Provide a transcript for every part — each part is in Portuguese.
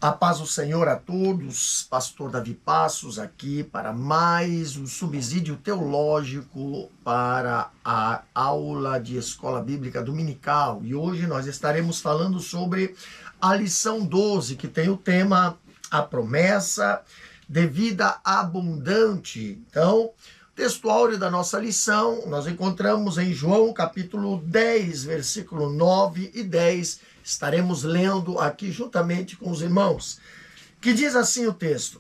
A paz do Senhor a todos, pastor Davi Passos aqui para mais um subsídio teológico para a aula de escola bíblica dominical. E hoje nós estaremos falando sobre a lição 12, que tem o tema A Promessa de Vida Abundante. Então, o texto áureo da nossa lição nós encontramos em João capítulo 10, versículo 9 e 10. Estaremos lendo aqui juntamente com os irmãos, que diz assim o texto: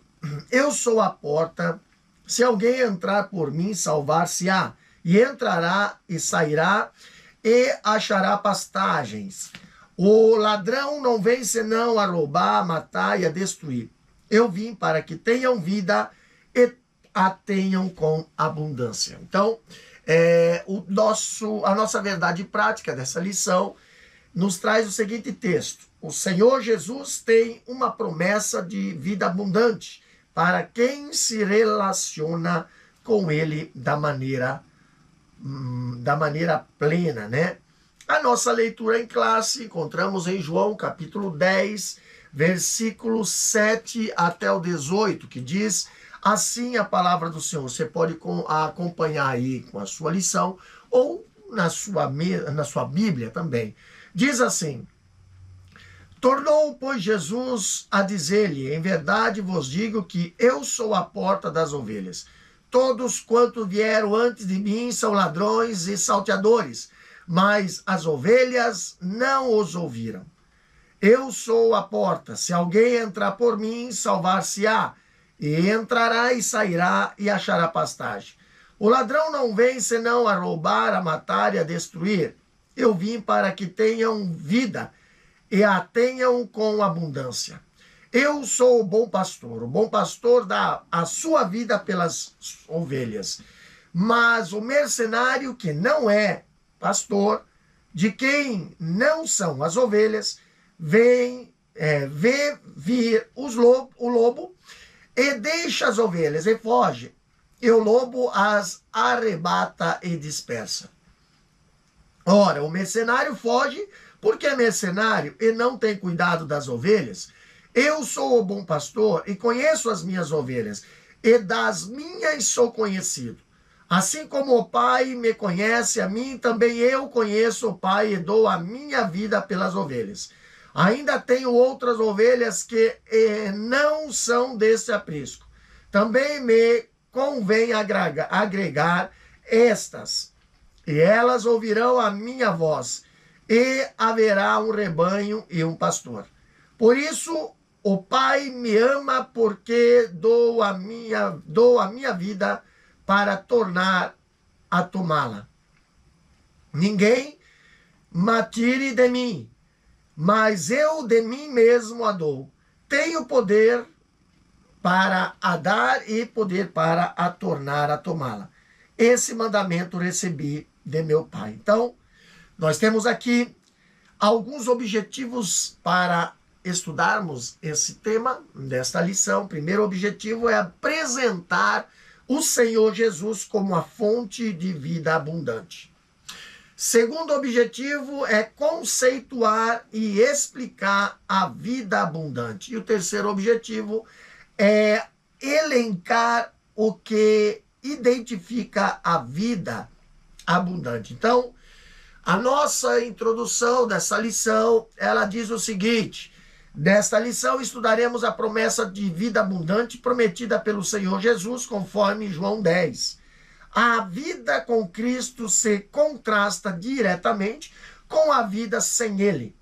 Eu sou a porta, se alguém entrar por mim, salvar-se-á, e entrará e sairá, e achará pastagens. O ladrão não vem senão a roubar, a matar e a destruir. Eu vim para que tenham vida e a tenham com abundância. Então, a nossa verdade prática dessa lição nos traz o seguinte texto: o Senhor Jesus tem uma promessa de vida abundante para quem se relaciona com Ele da maneira plena, né? A nossa leitura em classe encontramos em João capítulo 10, versículos 7 até o 18, que diz assim a palavra do Senhor. Você pode acompanhar aí com a sua lição ou na sua Bíblia também. Diz assim: Tornou, pois, Jesus a dizer-lhe: Em verdade vos digo que eu sou a porta das ovelhas. Todos quanto vieram antes de mim são ladrões e salteadores, mas as ovelhas não os ouviram. Eu sou a porta, se alguém entrar por mim, salvar-se-á, e entrará e sairá e achará pastagem. O ladrão não vem senão a roubar, a matar e a destruir. Eu vim para que tenham vida e a tenham com abundância. Eu sou o bom pastor dá a sua vida pelas ovelhas. Mas o mercenário que não é pastor, de quem não são as ovelhas, vê vir o lobo e deixa as ovelhas e foge. E o lobo as arrebata e dispersa. Ora, o mercenário foge porque é mercenário e não tem cuidado das ovelhas. Eu sou o bom pastor e conheço as minhas ovelhas, e das minhas sou conhecido. Assim como o Pai me conhece a mim, também eu conheço o Pai e dou a minha vida pelas ovelhas. Ainda tenho outras ovelhas que não são desse aprisco. Também me convém agregar estas. E elas ouvirão a minha voz, e haverá um rebanho e um pastor. Por isso o Pai me ama, porque dou a minha vida para tornar a tomá-la. Ninguém me tire de mim, mas eu de mim mesmo a dou. Tenho poder para a dar e poder para a tornar a tomá-la. Esse mandamento recebi de meu Pai. Então, nós temos aqui alguns objetivos para estudarmos esse tema desta lição. O primeiro objetivo é apresentar o Senhor Jesus como a fonte de vida abundante. Segundo objetivo é conceituar e explicar a vida abundante. E o terceiro objetivo é elencar o que identifica a vida abundante. Então, a nossa introdução dessa lição, ela diz o seguinte: nesta lição estudaremos a promessa de vida abundante prometida pelo Senhor Jesus, conforme João 10. A vida com Cristo se contrasta diretamente com a vida sem Ele.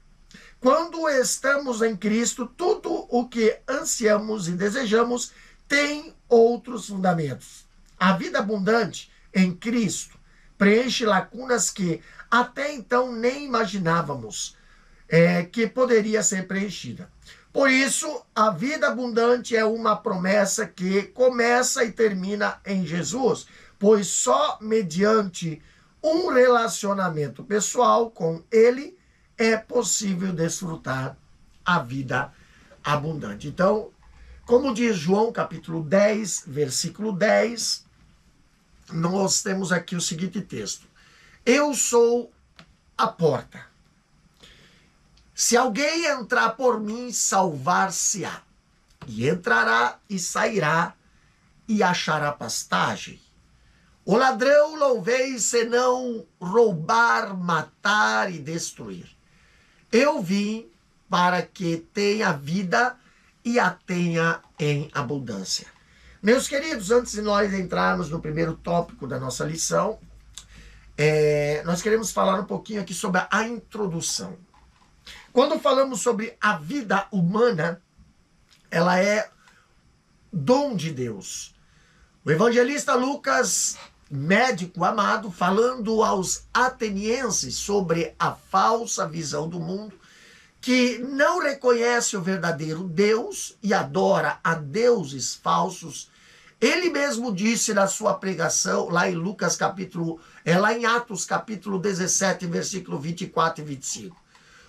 Quando estamos em Cristo, tudo o que ansiamos e desejamos tem outros fundamentos. A vida abundante em Cristo preenche lacunas que até então nem imaginávamos que poderia ser preenchida. Por isso, a vida abundante é uma promessa que começa e termina em Jesus, pois só mediante um relacionamento pessoal com Ele é possível desfrutar a vida abundante. Então, como diz João capítulo 10, versículo 10, nós temos aqui o seguinte texto: Eu sou a porta. Se alguém entrar por mim, salvar-se-á. E entrará e sairá e achará pastagem. O ladrão não veio senão roubar, matar e destruir. Eu vim para que tenha vida e a tenha em abundância. Meus queridos, antes de nós entrarmos no primeiro tópico da nossa lição, nós queremos falar um pouquinho aqui sobre a introdução. Quando falamos sobre a vida humana, ela é dom de Deus. O evangelista Lucas, médico amado, falando aos atenienses sobre a falsa visão do mundo, que não reconhece o verdadeiro Deus e adora a deuses falsos, ele mesmo disse na sua pregação, lá em lá em Atos capítulo 17, versículo 24 e 25.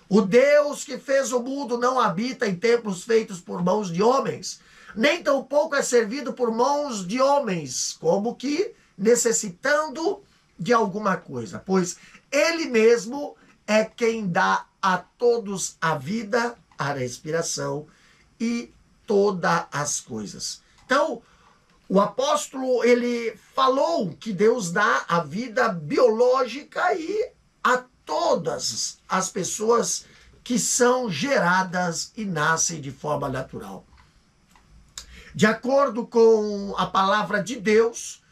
O Deus que fez o mundo não habita em templos feitos por mãos de homens, nem tampouco é servido por mãos de homens, como que necessitando de alguma coisa, pois ele mesmo é quem dá a todos a vida, a respiração e todas as coisas. Então, o apóstolo, ele falou que Deus dá a vida biológica e a todas as pessoas que são geradas e nascem de forma natural. De acordo com a palavra de Deus,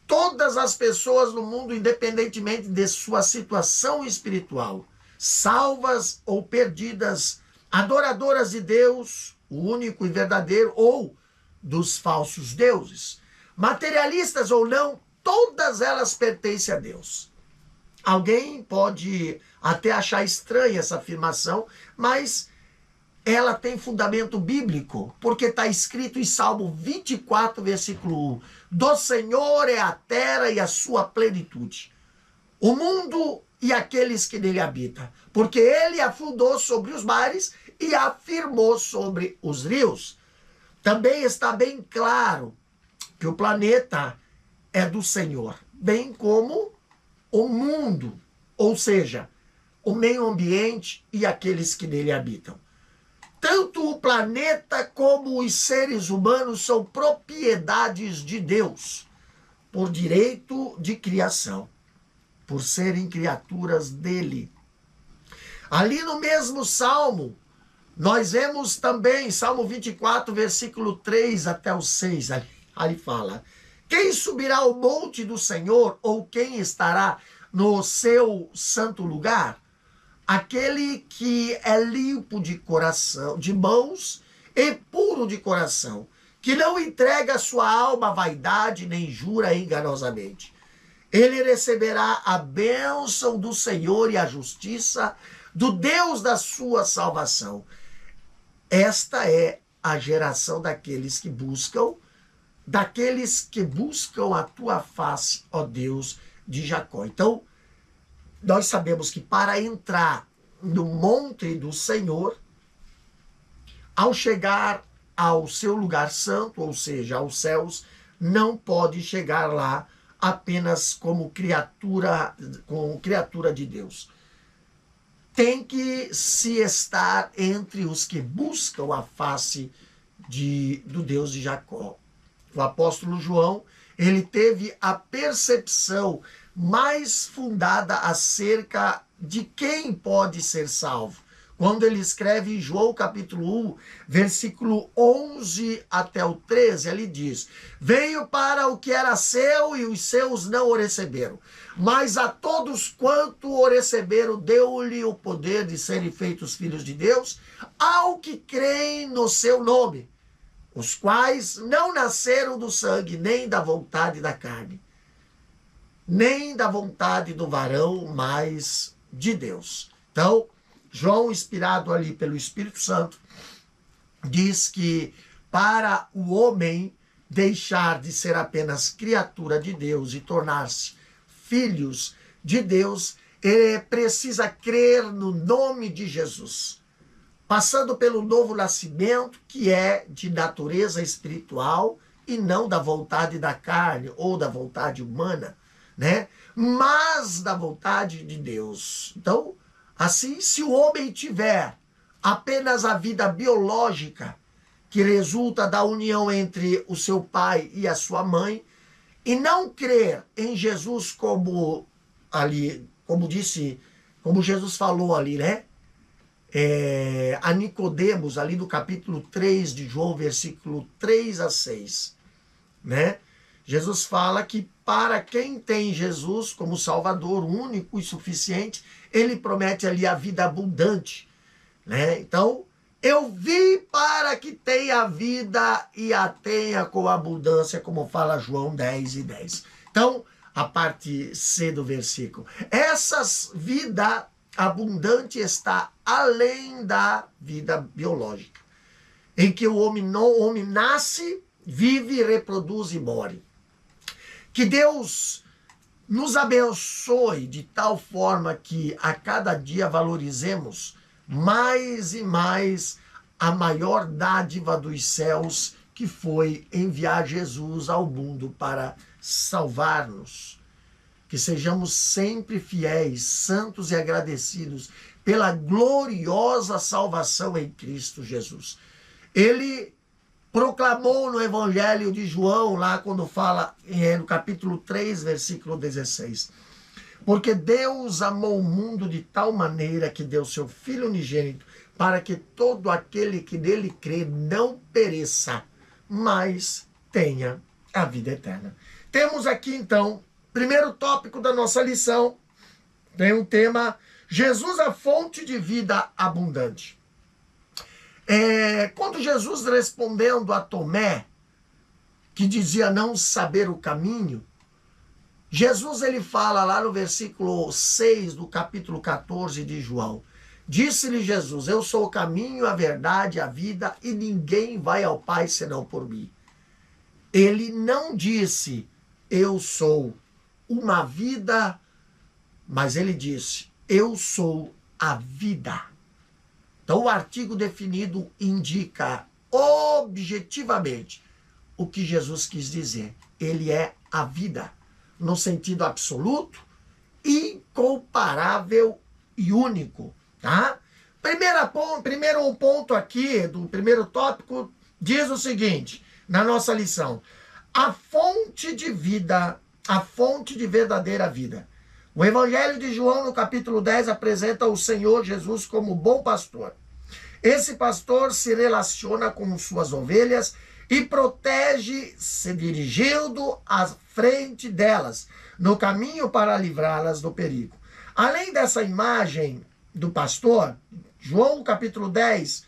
todas as pessoas no mundo, independentemente de sua situação espiritual, salvas ou perdidas, adoradoras de Deus, o único e verdadeiro, ou dos falsos deuses, materialistas ou não, todas elas pertencem a Deus. Alguém pode até achar estranha essa afirmação, mas ela tem fundamento bíblico, porque está escrito em Salmo 24, versículo 1. Do Senhor é a terra e a sua plenitude, o mundo e aqueles que nele habitam, porque ele afundou sobre os mares e afirmou sobre os rios. Também está bem claro que o planeta é do Senhor, bem como o mundo, ou seja, o meio ambiente e aqueles que nele habitam. Tanto o planeta como os seres humanos são propriedades de Deus, por direito de criação, por serem criaturas dele. Ali no mesmo Salmo, nós vemos também, Salmo 24, versículo 3 até o 6, ali fala: quem subirá ao monte do Senhor, ou quem estará no seu santo lugar? Aquele que é limpo de coração, de mãos e puro de coração, que não entrega a sua alma à vaidade, nem jura enganosamente. Ele receberá a bênção do Senhor e a justiça do Deus da sua salvação. Esta é a geração daqueles que buscam a tua face, ó Deus de Jacó. Então, nós sabemos que para entrar no monte do Senhor, ao chegar ao seu lugar santo, ou seja, aos céus, não pode chegar lá apenas como criatura de Deus. Tem que se estar entre os que buscam a face do Deus de Jacó. O apóstolo João, ele teve a percepção mais fundada acerca de quem pode ser salvo, quando ele escreve em João capítulo 1, versículo 11 até o 13, ele diz: veio para o que era seu e os seus não o receberam, mas a todos quanto o receberam deu-lhe o poder de serem feitos filhos de Deus, ao que creem no seu nome, os quais não nasceram do sangue, nem da vontade da carne, nem da vontade do varão, mas de Deus. Então, João, inspirado ali pelo Espírito Santo, diz que para o homem deixar de ser apenas criatura de Deus e tornar-se filhos de Deus, ele precisa crer no nome de Jesus, passando pelo novo nascimento, que é de natureza espiritual e não da vontade da carne ou da vontade humana, né? Mas da vontade de Deus. Então, Assim, se o homem tiver apenas a vida biológica, que resulta da união entre o seu pai e a sua mãe, e não crer em Jesus como ali, como Jesus falou ali, né? A Nicodemos, ali no capítulo 3 de João, versículo 3 a 6, né? Jesus fala que para quem tem Jesus como Salvador único e suficiente, ele promete ali a vida abundante, né? Então, eu vim para que tenha vida e a tenha com abundância, como fala João 10 e 10. Então, a parte C do versículo. Essa vida abundante está além da vida biológica, em que o homem nasce, vive, reproduz e morre. Que Deus nos abençoe de tal forma que a cada dia valorizemos mais e mais a maior dádiva dos céus, que foi enviar Jesus ao mundo para salvar-nos. Que sejamos sempre fiéis, santos e agradecidos pela gloriosa salvação em Cristo Jesus. Ele proclamou no Evangelho de João, lá quando fala no capítulo 3, versículo 16. Porque Deus amou o mundo de tal maneira que deu seu Filho unigênito, para que todo aquele que nele crê não pereça, mas tenha a vida eterna. Temos aqui, então, primeiro tópico da nossa lição, tem um tema: Jesus, a fonte de vida abundante. Quando Jesus, respondendo a Tomé, que dizia não saber o caminho, Jesus, ele fala lá no versículo 6 do capítulo 14 de João. Disse-lhe Jesus: eu sou o caminho, a verdade, a vida, e ninguém vai ao Pai senão por mim. Ele não disse: eu sou uma vida, mas ele disse: eu sou a vida. Então, o artigo definido indica objetivamente o que Jesus quis dizer. Ele é a vida, no sentido absoluto, incomparável e único. Tá? Primeiro ponto aqui, do primeiro tópico, diz o seguinte, na nossa lição: a fonte de vida, a fonte de verdadeira vida. O Evangelho de João, no capítulo 10, apresenta o Senhor Jesus como bom pastor. Esse pastor se relaciona com suas ovelhas e protege, se dirigindo à frente delas, no caminho para livrá-las do perigo. Além dessa imagem do pastor, João capítulo 10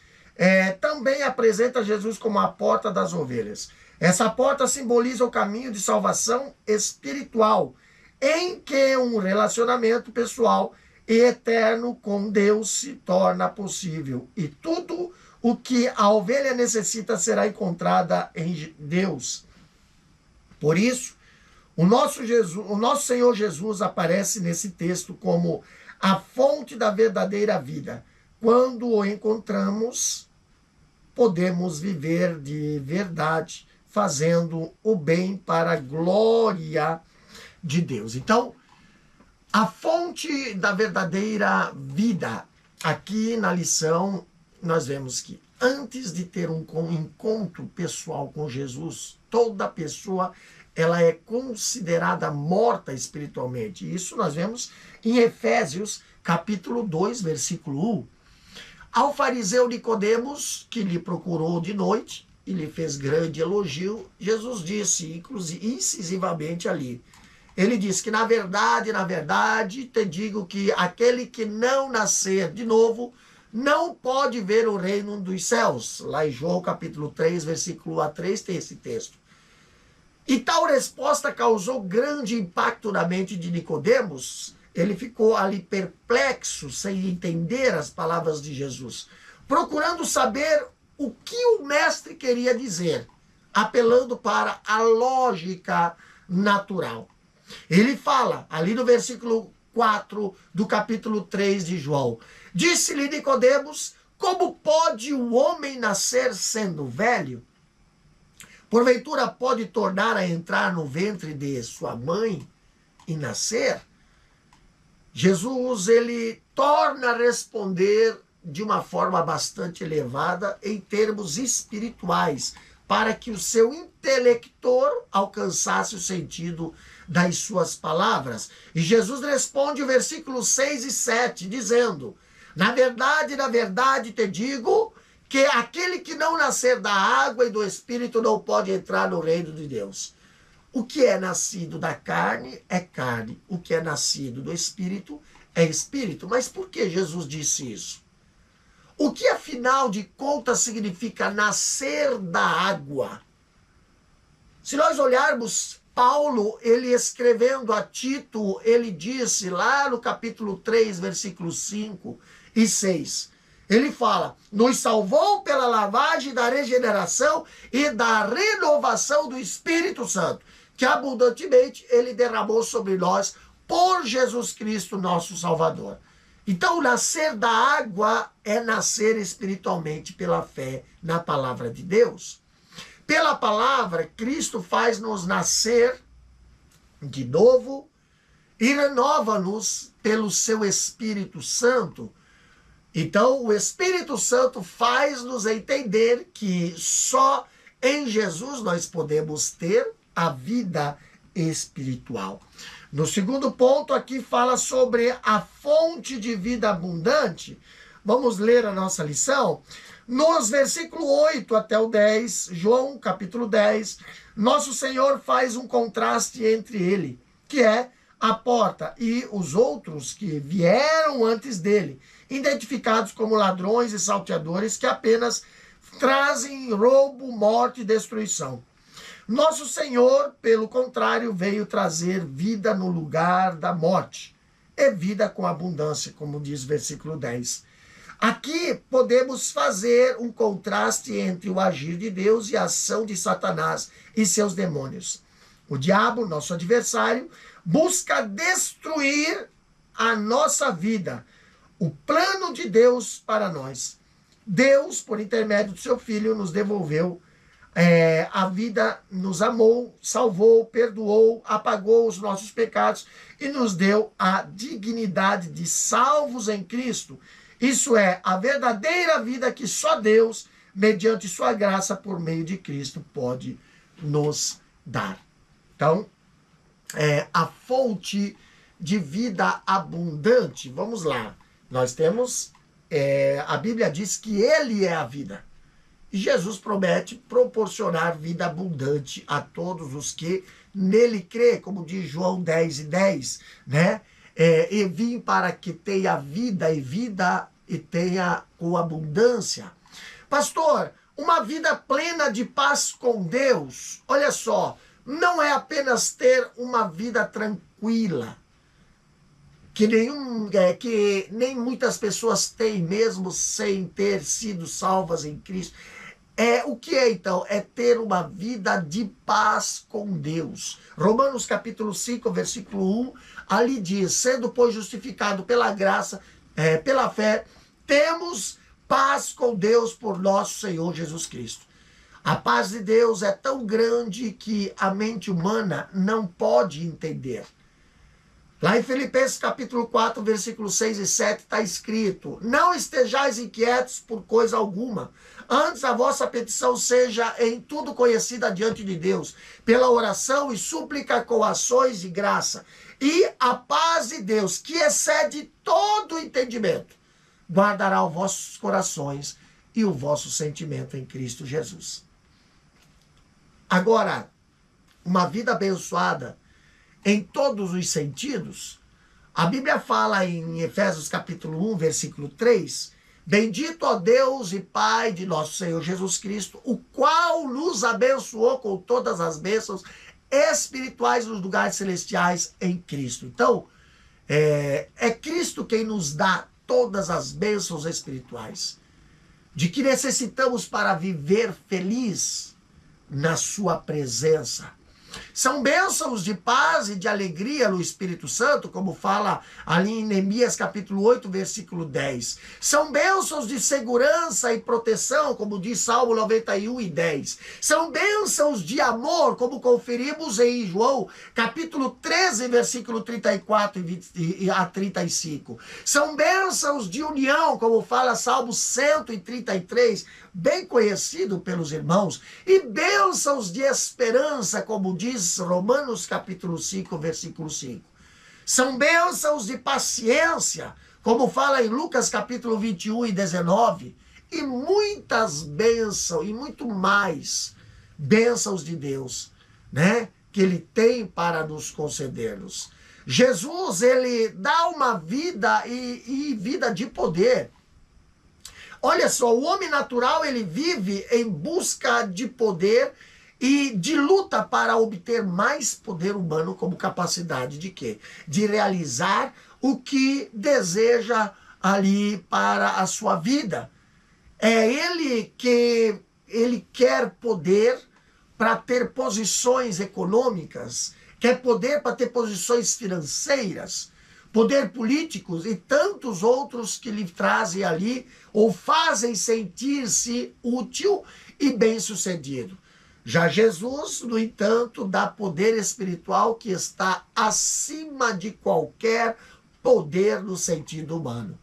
também apresenta Jesus como a porta das ovelhas. Essa porta simboliza o caminho de salvação espiritual, em que um relacionamento pessoal e eterno com Deus se torna possível. E tudo o que a ovelha necessita será encontrada em Deus. Por isso, o nosso Senhor Jesus aparece nesse texto como a fonte da verdadeira vida. Quando o encontramos, podemos viver de verdade, fazendo o bem para a glória de Deus. Então, a fonte da verdadeira vida. Aqui na lição, nós vemos que antes de ter um encontro pessoal com Jesus, toda pessoa ela é considerada morta espiritualmente. Isso nós vemos em Efésios, capítulo 2, versículo 1. Ao fariseu Nicodemos, que lhe procurou de noite e lhe fez grande elogio, Jesus disse, inclusive incisivamente ali, ele diz que na verdade, te digo que aquele que não nascer de novo não pode ver o reino dos céus. Lá em João capítulo 3, versículo a 3, tem esse texto. E tal resposta causou grande impacto na mente de Nicodemos. Ele ficou ali perplexo, sem entender as palavras de Jesus, procurando saber o que o mestre queria dizer, apelando para a lógica natural. Ele fala, ali no versículo 4 do capítulo 3 de João, disse-lhe Nicodemos: como pode o homem nascer sendo velho? Porventura pode tornar a entrar no ventre de sua mãe e nascer? Jesus, ele torna a responder de uma forma bastante elevada em termos espirituais, para que o seu intelector alcançasse o sentido das suas palavras. E Jesus responde o versículo 6 e 7, dizendo: na verdade te digo que aquele que não nascer da água e do Espírito não pode entrar no reino de Deus. O que é nascido da carne é carne, o que é nascido do Espírito é Espírito. Mas por que Jesus disse isso? O que, afinal de contas, significa nascer da água? Se nós olharmos Paulo, ele escrevendo a Tito, ele disse lá no capítulo 3, versículos 5 e 6, ele fala: nos salvou pela lavagem da regeneração e da renovação do Espírito Santo, que abundantemente ele derramou sobre nós por Jesus Cristo, nosso Salvador. Então, nascer da água é nascer espiritualmente pela fé na palavra de Deus. Pela palavra, Cristo faz-nos nascer de novo e renova-nos pelo seu Espírito Santo. Então, o Espírito Santo faz-nos entender que só em Jesus nós podemos ter a vida espiritual. No segundo ponto, aqui fala sobre a fonte de vida abundante. Vamos ler a nossa lição. Nos versículos 8 até o 10, João capítulo 10, nosso Senhor faz um contraste entre ele, que é a porta, e os outros que vieram antes dele, identificados como ladrões e salteadores que apenas trazem roubo, morte e destruição. Nosso Senhor, pelo contrário, veio trazer vida no lugar da morte, e vida com abundância, como diz o versículo 10. Aqui podemos fazer um contraste entre o agir de Deus e a ação de Satanás e seus demônios. O diabo, nosso adversário, busca destruir a nossa vida, o plano de Deus para nós. Deus, por intermédio do seu Filho, nos devolveu a vida, nos amou, salvou, perdoou, apagou os nossos pecados e nos deu a dignidade de salvos em Cristo. Isso é a verdadeira vida que só Deus, mediante sua graça, por meio de Cristo, pode nos dar. Então, a fonte de vida abundante, vamos lá. Nós temos, a Bíblia diz que Ele é a vida. E Jesus promete proporcionar vida abundante a todos os que nele crê, como diz João 10 e 10, né? E vim para que tenha vida e tenha com abundância. Pastor, uma vida plena de paz com Deus, olha só, não é apenas ter uma vida tranquila, que nem muitas pessoas têm mesmo sem ter sido salvas em Cristo. O que é então? É ter uma vida de paz com Deus. Romanos capítulo 5, versículo 1, ali diz: sendo, pois, justificado pela graça, pela fé, temos paz com Deus por nosso Senhor Jesus Cristo. A paz de Deus é tão grande que a mente humana não pode entender. Lá em Filipenses capítulo 4, versículos 6 e 7, está escrito: não estejais inquietos por coisa alguma, antes a vossa petição seja em tudo conhecida diante de Deus, pela oração e súplica com ações de graça. E a paz de Deus, que excede todo entendimento, guardará os vossos corações e o vosso sentimento em Cristo Jesus. Agora, uma vida abençoada em todos os sentidos, a Bíblia fala em Efésios capítulo 1, versículo 3, bendito ó Deus e Pai de nosso Senhor Jesus Cristo, o qual nos abençoou com todas as bênçãos espirituais nos lugares celestiais em Cristo. Então, é Cristo quem nos dá todas as bênçãos espirituais, de que necessitamos para viver feliz na sua presença. São bênçãos de paz e de alegria no Espírito Santo, como fala ali em Neemias capítulo 8, versículo 10. São bênçãos de segurança e proteção, como diz Salmo 91 e 10. São bênçãos de amor, como conferimos em João capítulo 13, versículo 34 a 35. São bênçãos de união, como fala Salmo 133, bem conhecido pelos irmãos, e bênçãos de esperança, como diz Romanos capítulo 5, versículo 5. São bênçãos de paciência, como fala em Lucas capítulo 21 e 19, e muitas bênçãos, e muito mais bênçãos de Deus, né? Que Ele tem para nos conceder-nos. Jesus, Ele dá uma vida e vida de poder. Olha só, o homem natural, ele vive em busca de poder e de luta para obter mais poder humano como capacidade de quê? De realizar o que deseja ali para a sua vida. É ele que ele quer poder para ter posições econômicas, quer poder para ter posições financeiras, poder políticos e tantos outros que lhe trazem ali ou fazem sentir-se útil e bem-sucedido. Já Jesus, no entanto, dá poder espiritual que está acima de qualquer poder no sentido humano.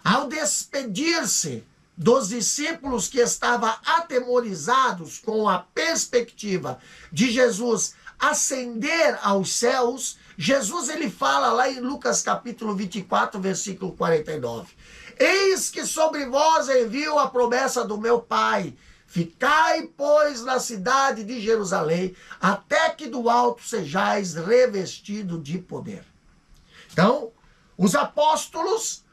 Ao despedir-se dos discípulos que estavam atemorizados com a perspectiva de Jesus ascender aos céus, Jesus ele fala lá em Lucas capítulo 24, versículo 49. Eis que sobre vós envio a promessa do meu Pai. Ficai, pois, na cidade de Jerusalém, até que do alto sejais revestido de poder. Então, os apóstolos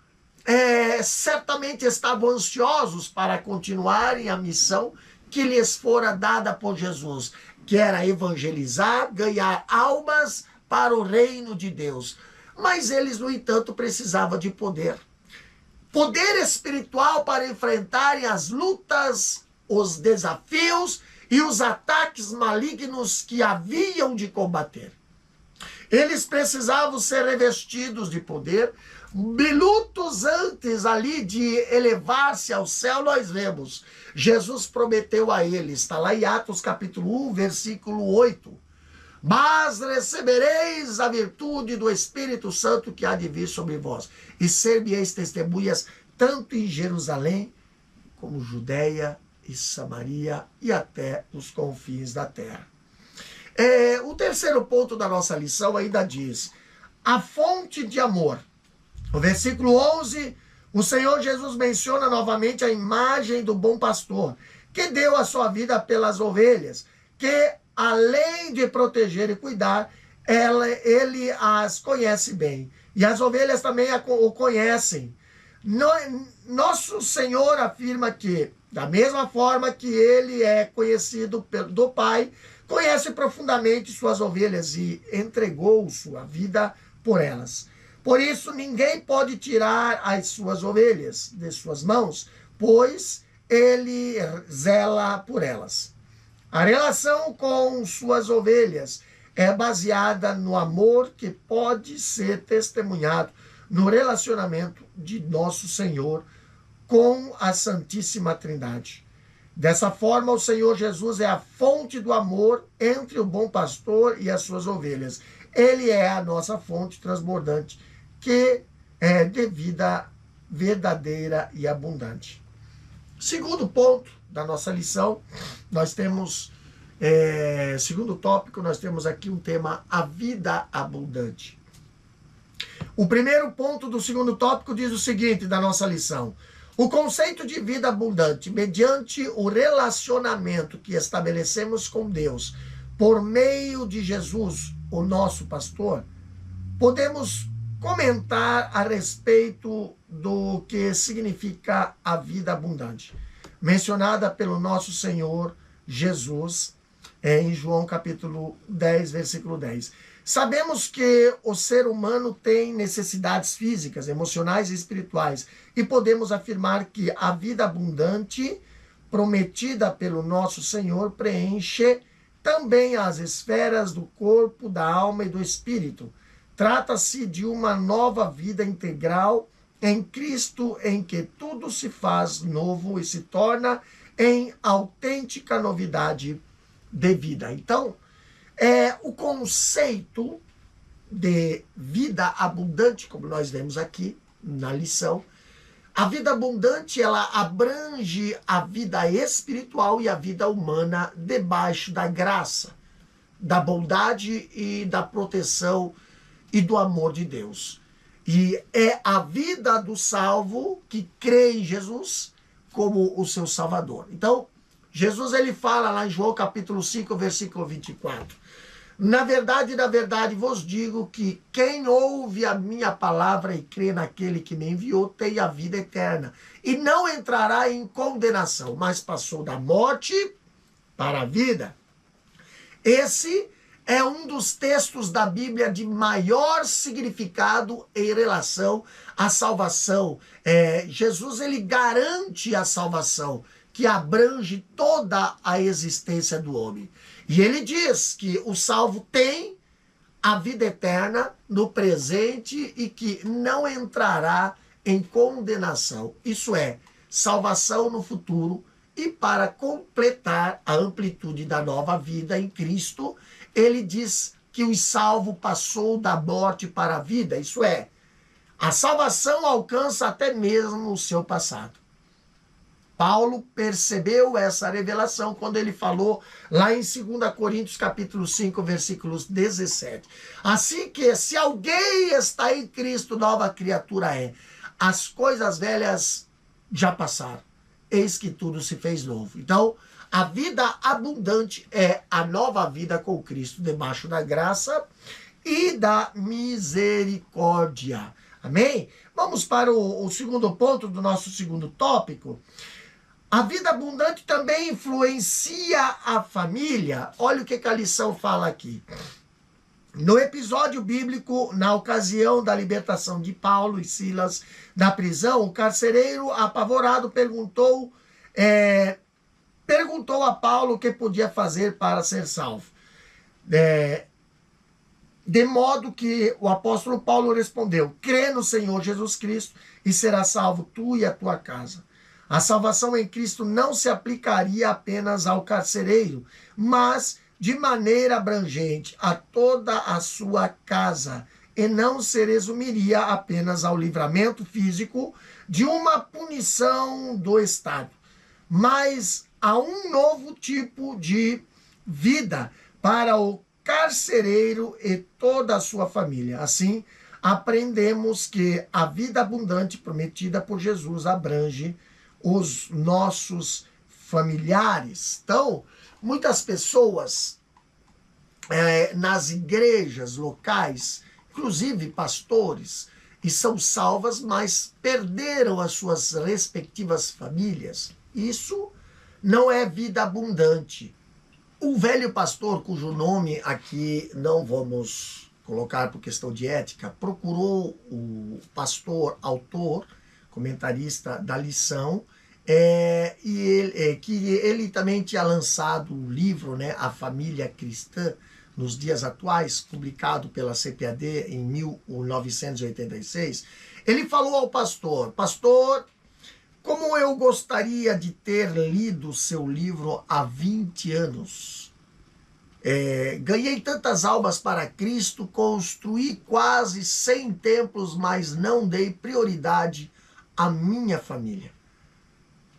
certamente estavam ansiosos para continuarem a missão que lhes fora dada por Jesus, que era evangelizar, ganhar almas para o reino de Deus. Mas eles, no entanto, precisavam de poder. Poder espiritual para enfrentarem as lutas, os desafios e os ataques malignos que haviam de combater. Eles precisavam ser revestidos de poder. Minutos antes ali de elevar-se ao céu, nós vemos, Jesus prometeu a eles, está lá em Atos capítulo 1, versículo 8, mas recebereis a virtude do Espírito Santo que há de vir sobre vós, e ser-me-eis testemunhas tanto em Jerusalém, como Judeia e Samaria, e até os confins da terra. O terceiro ponto da nossa lição ainda diz, a fonte de amor. No versículo 11, o Senhor Jesus menciona novamente a imagem do bom pastor, que deu a sua vida pelas ovelhas, que além de proteger e cuidar, ele as conhece bem. E as ovelhas também o conhecem. Nosso Senhor afirma que, da mesma forma que ele é conhecido do Pai, conhece profundamente suas ovelhas e entregou sua vida por elas. Por isso, ninguém pode tirar as suas ovelhas de suas mãos, pois ele zela por elas. A relação com suas ovelhas é baseada no amor que pode ser testemunhado no relacionamento de nosso Senhor com a Santíssima Trindade. Dessa forma, o Senhor Jesus é a fonte do amor entre o bom pastor e as suas ovelhas. Ele é a nossa fonte transbordante, que é de vida verdadeira e abundante. Segundo ponto da nossa lição, nós temos, segundo tópico, nós temos aqui um tema, a vida abundante. O primeiro ponto do segundo tópico diz o seguinte da nossa lição: o conceito de vida abundante, mediante o relacionamento que estabelecemos com Deus, por meio de Jesus, o nosso pastor, podemos comentar a respeito do que significa a vida abundante, mencionada pelo nosso Senhor Jesus, em João capítulo 10, versículo 10. Sabemos que o ser humano tem necessidades físicas, emocionais e espirituais, e podemos afirmar que a vida abundante prometida pelo nosso Senhor preenche também as esferas do corpo, da alma e do espírito. Trata-se de uma nova vida integral em Cristo, em que tudo se faz novo e se torna em autêntica novidade de vida. Então, o conceito de vida abundante, como nós vemos aqui na lição, a vida abundante, ela abrange a vida espiritual e a vida humana debaixo da graça, da bondade e da proteção e do amor de Deus. E é a vida do salvo que crê em Jesus como o seu Salvador. Então, Jesus ele fala lá em João capítulo 5, versículo 24. Na verdade vos digo que quem ouve a minha palavra e crê naquele que me enviou tem a vida eterna e não entrará em condenação, mas passou da morte para a vida. Esse é um dos textos da Bíblia de maior significado em relação à salvação. Jesus ele garante a salvação que abrange toda a existência do homem. E ele diz que o salvo tem a vida eterna no presente e que não entrará em condenação. Isso é, salvação no futuro. E para completar a amplitude da nova vida em Cristo, ele diz que o salvo passou da morte para a vida. Isso é, a salvação alcança até mesmo o seu passado. Paulo percebeu essa revelação quando ele falou lá em 2 Coríntios capítulo 5, versículos 17. Assim que se alguém está em Cristo, nova criatura é. As coisas velhas já passaram. Eis que tudo se fez novo. Então, a vida abundante é a nova vida com Cristo, debaixo da graça e da misericórdia. Amém? Vamos para o segundo ponto do nosso segundo tópico. A vida abundante também influencia a família. Olha o que a lição fala aqui. No episódio bíblico, na ocasião da libertação de Paulo e Silas da prisão, o carcereiro, apavorado, perguntou a Paulo o que podia fazer para ser salvo. De modo que o apóstolo Paulo respondeu: crê no Senhor Jesus Cristo e será salvo tu e a tua casa. A salvação em Cristo não se aplicaria apenas ao carcereiro, mas de maneira abrangente a toda a sua casa, e não se resumiria apenas ao livramento físico de uma punição do Estado, mas a um novo tipo de vida para o carcereiro e toda a sua família. Assim, aprendemos que a vida abundante prometida por Jesus abrange os nossos familiares. Então, muitas pessoas nas igrejas locais, inclusive pastores, e são salvas, mas perderam as suas respectivas famílias. Isso não é vida abundante. Um velho pastor, cujo nome aqui não vamos colocar por questão de ética, procurou o pastor, autor, comentarista da lição, que ele também tinha lançado o livro, né, A Família Cristã, nos dias atuais, publicado pela CPAD em 1986. Ele falou ao pastor: pastor, como eu gostaria de ter lido seu livro há 20 anos. Ganhei tantas almas para Cristo, construí quase 100 templos, mas não dei prioridade à minha família.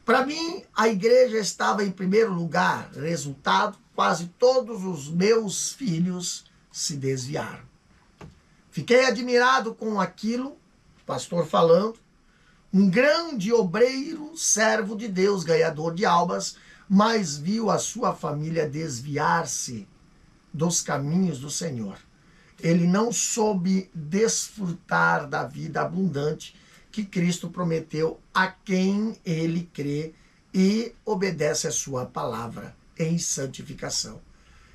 Para mim, a igreja estava em primeiro lugar. Resultado, quase todos os meus filhos se desviaram. Fiquei admirado com aquilo, pastor falando, um grande obreiro, servo de Deus, ganhador de almas, mas viu a sua família desviar-se dos caminhos do Senhor. Ele não soube desfrutar da vida abundante que Cristo prometeu a quem ele crê e obedece a sua palavra em santificação.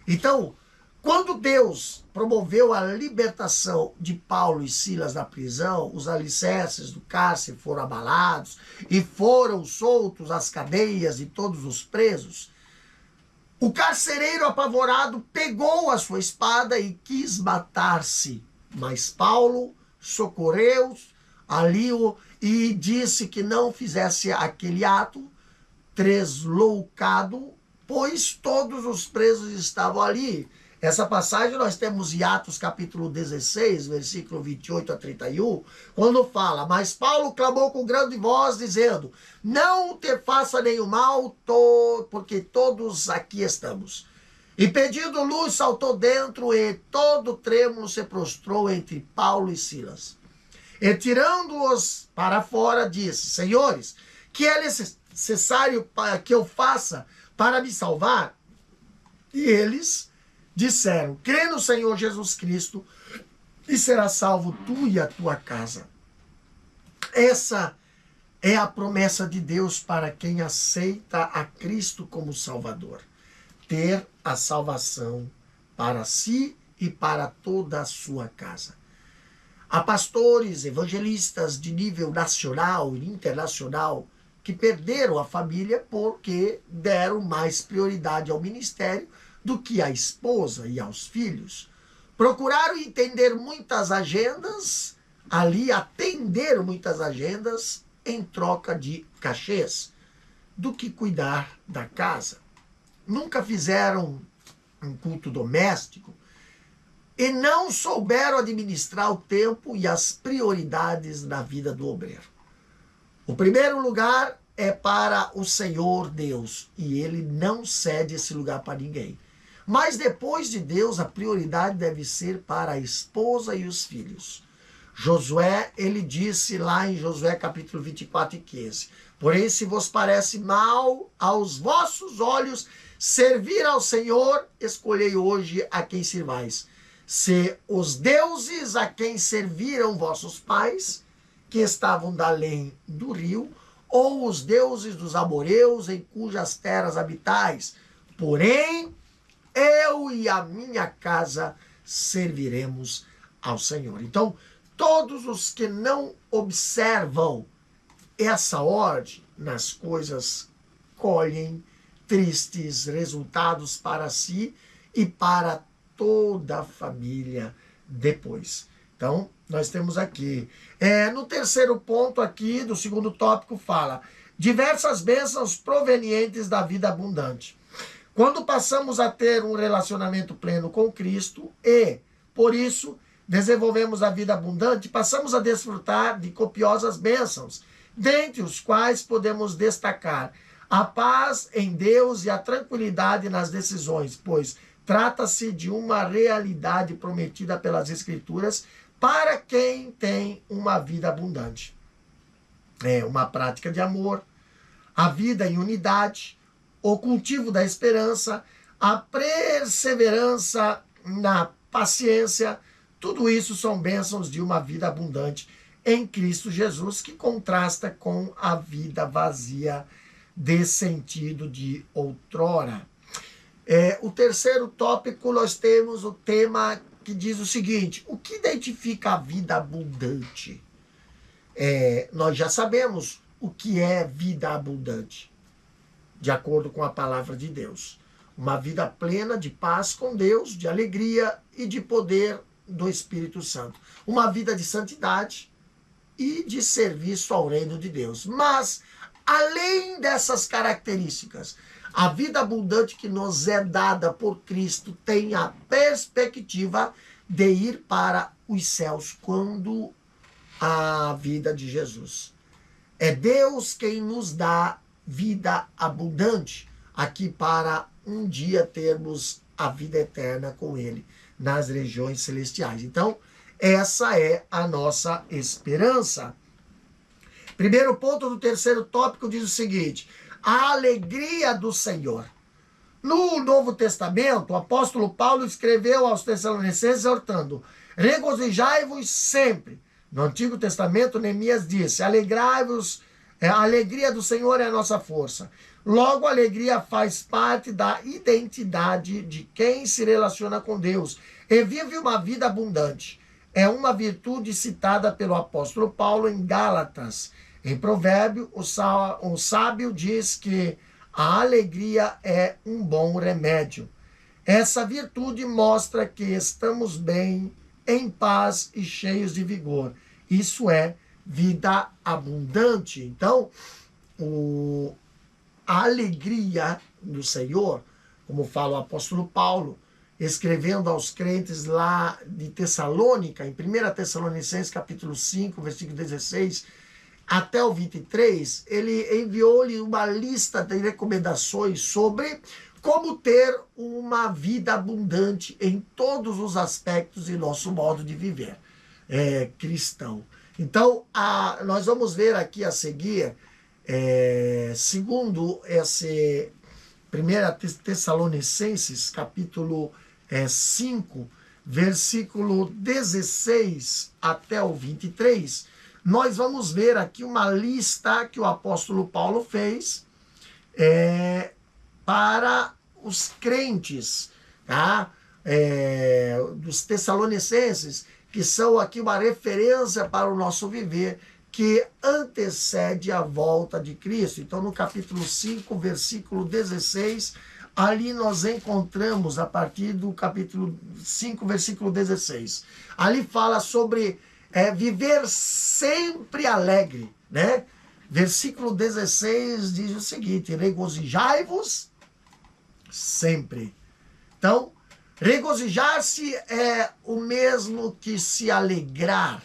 Então, quando Deus promoveu a libertação de Paulo e Silas da prisão, os alicerces do cárcere foram abalados e foram soltos as cadeias de todos os presos, o carcereiro apavorado pegou a sua espada e quis matar-se, mas Paulo socorreu ali e disse que não fizesse aquele ato tresloucado, pois todos os presos estavam ali. Essa passagem nós temos em Atos capítulo 16, versículo 28 a 31, quando fala: mas Paulo clamou com grande voz, dizendo: não te faça nenhum mal, porque todos aqui estamos. E pedindo luz, saltou dentro e todo trêmulo se prostrou entre Paulo e Silas. E tirando-os para fora, disse: senhores, que é necessário que eu faça para me salvar? E eles disseram: crê no Senhor Jesus Cristo e será salvo tu e a tua casa. Essa é a promessa de Deus para quem aceita a Cristo como Salvador. Ter a salvação para si e para toda a sua casa. Há pastores, evangelistas de nível nacional e internacional que perderam a família porque deram mais prioridade ao ministério do que à esposa e aos filhos. Procuraram entender muitas agendas, ali atender muitas agendas em troca de cachês, do que cuidar da casa. Nunca fizeram um culto doméstico e não souberam administrar o tempo e as prioridades na vida do obreiro. O primeiro lugar é para o Senhor Deus, e ele não cede esse lugar para ninguém. Mas depois de Deus, a prioridade deve ser para a esposa e os filhos. Josué, ele disse lá em Josué capítulo 24 e 15, porém se vos parece mal aos vossos olhos servir ao Senhor, escolhei hoje a quem servais. Se os deuses a quem serviram vossos pais, que estavam da além do rio, ou os deuses dos amoreus em cujas terras habitais, porém eu e a minha casa serviremos ao Senhor. Então, todos os que não observam essa ordem nas coisas colhem tristes resultados para si e para toda a família depois. Então, nós temos aqui. No terceiro ponto aqui, do segundo tópico, fala diversas bênçãos provenientes da vida abundante. Quando passamos a ter um relacionamento pleno com Cristo e, por isso, desenvolvemos a vida abundante, passamos a desfrutar de copiosas bênçãos, dentre os quais podemos destacar a paz em Deus e a tranquilidade nas decisões, pois trata-se de uma realidade prometida pelas Escrituras para quem tem uma vida abundante. É uma prática de amor, a vida em unidade, o cultivo da esperança, a perseverança na paciência, tudo isso são bênçãos de uma vida abundante em Cristo Jesus, que contrasta com a vida vazia de sentido de outrora. O terceiro tópico, nós temos o tema que diz o seguinte: o que identifica a vida abundante? Nós já sabemos o que é vida abundante, de acordo com a palavra de Deus. Uma vida plena de paz com Deus, de alegria e de poder do Espírito Santo. Uma vida de santidade e de serviço ao reino de Deus. Mas, além dessas características, a vida abundante que nos é dada por Cristo tem a perspectiva de ir para os céus quando a vida de Jesus. É Deus quem nos dá vida abundante aqui para um dia termos a vida eterna com Ele nas regiões celestiais. Então, essa é a nossa esperança. Primeiro ponto do terceiro tópico diz o seguinte: a alegria do Senhor. No Novo Testamento, o apóstolo Paulo escreveu aos Tessalonicenses exortando: regozijai-vos sempre. No Antigo Testamento, Neemias disse: alegrai-vos, a alegria do Senhor é a nossa força. Logo, a alegria faz parte da identidade de quem se relaciona com Deus e vive uma vida abundante. É uma virtude citada pelo apóstolo Paulo em Gálatas. Em Provérbio, o sábio diz que a alegria é um bom remédio. Essa virtude mostra que estamos bem, em paz e cheios de vigor. Isso é vida abundante. Então, a alegria do Senhor, como fala o apóstolo Paulo, escrevendo aos crentes lá de Tessalônica, em 1 Tessalonicenses capítulo 5, versículo 16 até o 23, ele enviou-lhe uma lista de recomendações sobre como ter uma vida abundante em todos os aspectos de nosso modo de viver cristão. Então, nós vamos ver aqui a seguir, segundo esse 1 Tessalonicenses, capítulo 5, versículo 16 até o 23, nós vamos ver aqui uma lista que o apóstolo Paulo fez para os crentes, tá? Dos Tessalonicenses, que são aqui uma referência para o nosso viver, que antecede a volta de Cristo. Então, no capítulo 5, versículo 16, ali nós encontramos, a partir do capítulo 5, versículo 16, ali fala sobre viver sempre alegre, né? Versículo 16 diz o seguinte: regozijai-vos sempre. Então, regozijar-se é o mesmo que se alegrar,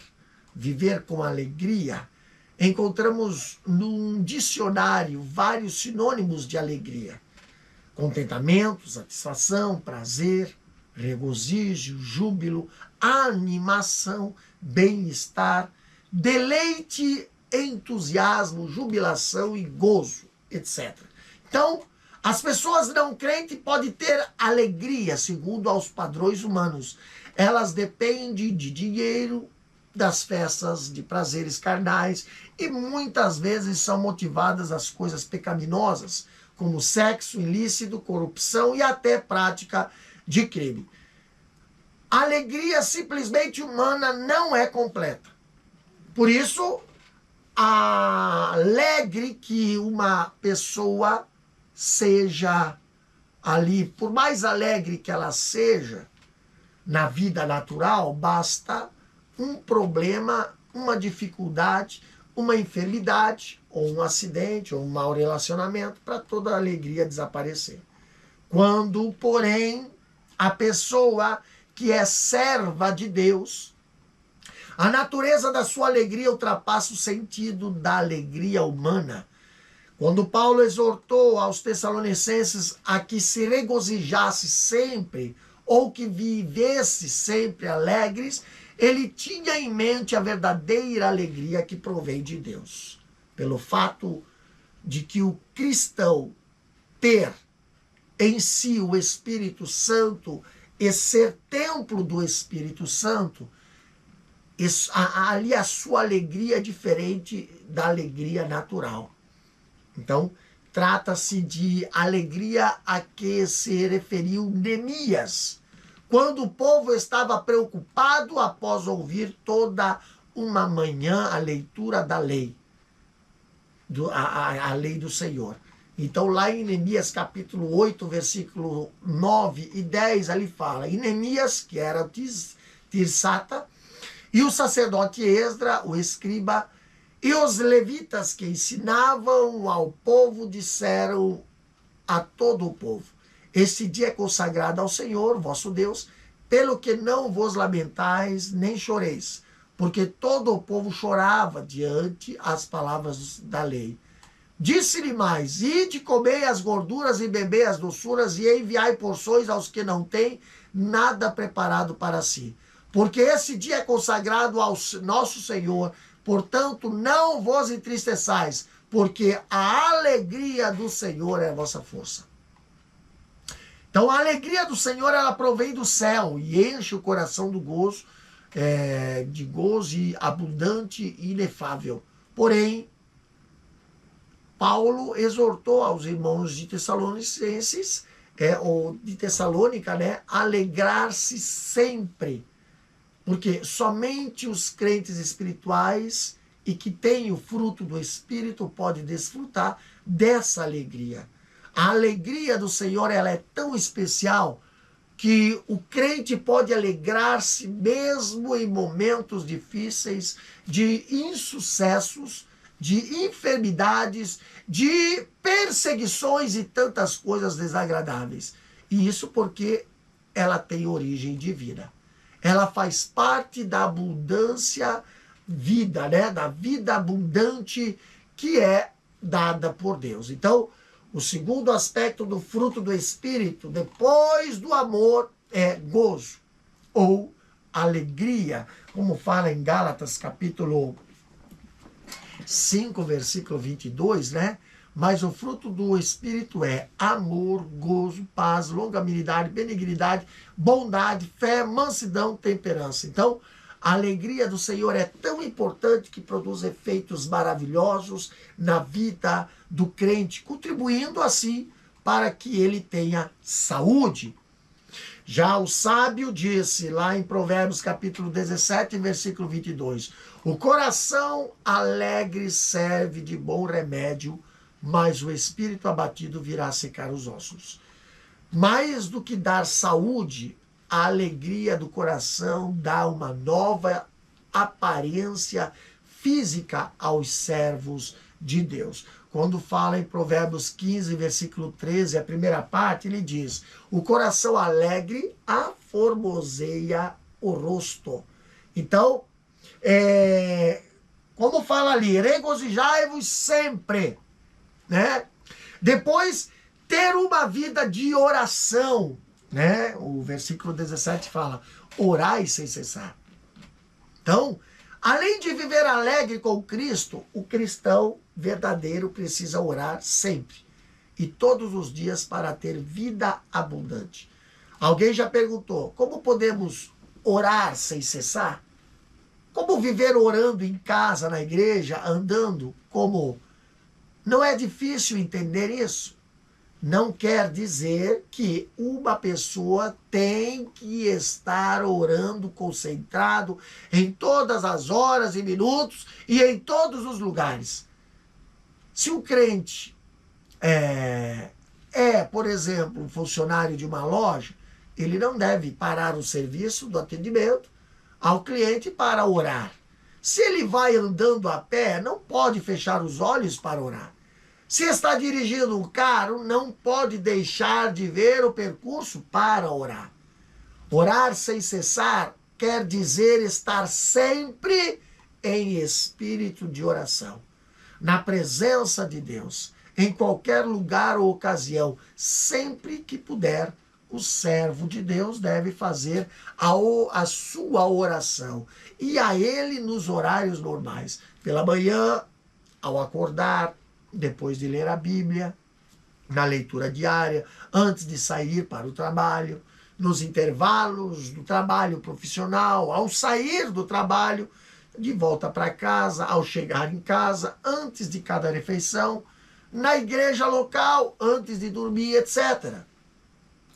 viver com alegria. Encontramos num dicionário vários sinônimos de alegria: contentamento, satisfação, prazer, regozijo, júbilo, animação, bem-estar, deleite, entusiasmo, jubilação e gozo, etc. Então, as pessoas não crentes podem ter alegria segundo aos padrões humanos. Elas dependem de dinheiro, das festas, de prazeres carnais, e muitas vezes são motivadas às coisas pecaminosas, como sexo ilícito, corrupção e até prática de crime. A alegria simplesmente humana não é completa. Por isso, alegre que uma pessoa seja ali, por mais alegre que ela seja na vida natural, basta um problema, uma dificuldade, uma enfermidade, ou um acidente, ou um mau relacionamento, para toda a alegria desaparecer. Quando, porém, a pessoa que é serva de Deus, a natureza da sua alegria ultrapassa o sentido da alegria humana. Quando Paulo exortou aos Tessalonicenses a que se regozijasse sempre, ou que vivesse sempre alegres, ele tinha em mente a verdadeira alegria que provém de Deus. Pelo fato de que o cristão ter em si o Espírito Santo e ser templo do Espírito Santo, ali a sua alegria é diferente da alegria natural. Então, trata-se de alegria a que se referiu Neemias, quando o povo estava preocupado após ouvir toda uma manhã a leitura da lei, a lei do Senhor. Então, lá em Neemias capítulo 8, versículo 9 e 10, ali fala: e Neemias, que era o Tirsata, e o sacerdote Esdra, o escriba, e os levitas que ensinavam ao povo, disseram a todo o povo: este dia é consagrado ao Senhor, vosso Deus, pelo que não vos lamentais, nem choreis, porque todo o povo chorava diante as palavras da lei. Disse-lhe mais: ide, comei as gorduras e bebei as doçuras, e enviai porções aos que não têm nada preparado para si. Porque esse dia é consagrado ao nosso Senhor, portanto não vos entristeçais, porque a alegria do Senhor é a vossa força. Então a alegria do Senhor, ela provém do céu e enche o coração do gozo, de gozo abundante e inefável. Porém, Paulo exortou aos irmãos de Tessalonicenses, ou de Tessalônica, a alegrar-se sempre. Porque somente os crentes espirituais e que têm o fruto do Espírito podem desfrutar dessa alegria. A alegria do Senhor, ela é tão especial que o crente pode alegrar-se mesmo em momentos difíceis, de insucessos, de enfermidades, de perseguições e tantas coisas desagradáveis. E isso porque ela tem origem divina. Ela faz parte da abundância vida, né? Da vida abundante que é dada por Deus. Então, o segundo aspecto do fruto do Espírito, depois do amor, é gozo ou alegria, como fala em Gálatas capítulo 5, versículo 22, né? Mas o fruto do Espírito é amor, gozo, paz, longanimidade, benignidade, bondade, fé, mansidão, temperança. Então, a alegria do Senhor é tão importante que produz efeitos maravilhosos na vida do crente, contribuindo assim para que ele tenha saúde. Já o sábio disse lá em Provérbios capítulo 17, versículo 22, o coração alegre serve de bom remédio, mas o espírito abatido virá secar os ossos. Mais do que dar saúde, a alegria do coração dá uma nova aparência física aos servos de Deus. Quando fala em Provérbios 15, versículo 13, a primeira parte, ele diz, o coração alegre aformoseia o rosto. Então, como fala ali, regozijai-vos sempre, né? Depois, ter uma vida de oração, né? O versículo 17 fala, orai sem cessar. Então, além de viver alegre com Cristo, o cristão verdadeiro precisa orar sempre e todos os dias para ter vida abundante. Alguém já perguntou, como podemos orar sem cessar? Como viver orando em casa, na igreja, andando? Como? Não é difícil entender isso. Não quer dizer que uma pessoa tem que estar orando concentrado em todas as horas e minutos e em todos os lugares. Se um crente por exemplo, um funcionário de uma loja, ele não deve parar o serviço do atendimento ao cliente para orar. Se ele vai andando a pé, não pode fechar os olhos para orar. Se está dirigindo um carro, não pode deixar de ver o percurso para orar. Orar sem cessar quer dizer estar sempre em espírito de oração, na presença de Deus, em qualquer lugar ou ocasião, sempre que puder, o servo de Deus deve fazer a sua oração. E a ele nos horários normais, pela manhã, ao acordar, depois de ler a Bíblia, na leitura diária, antes de sair para o trabalho, nos intervalos do trabalho profissional, ao sair do trabalho, de volta para casa, ao chegar em casa, antes de cada refeição, na igreja local, antes de dormir, etc.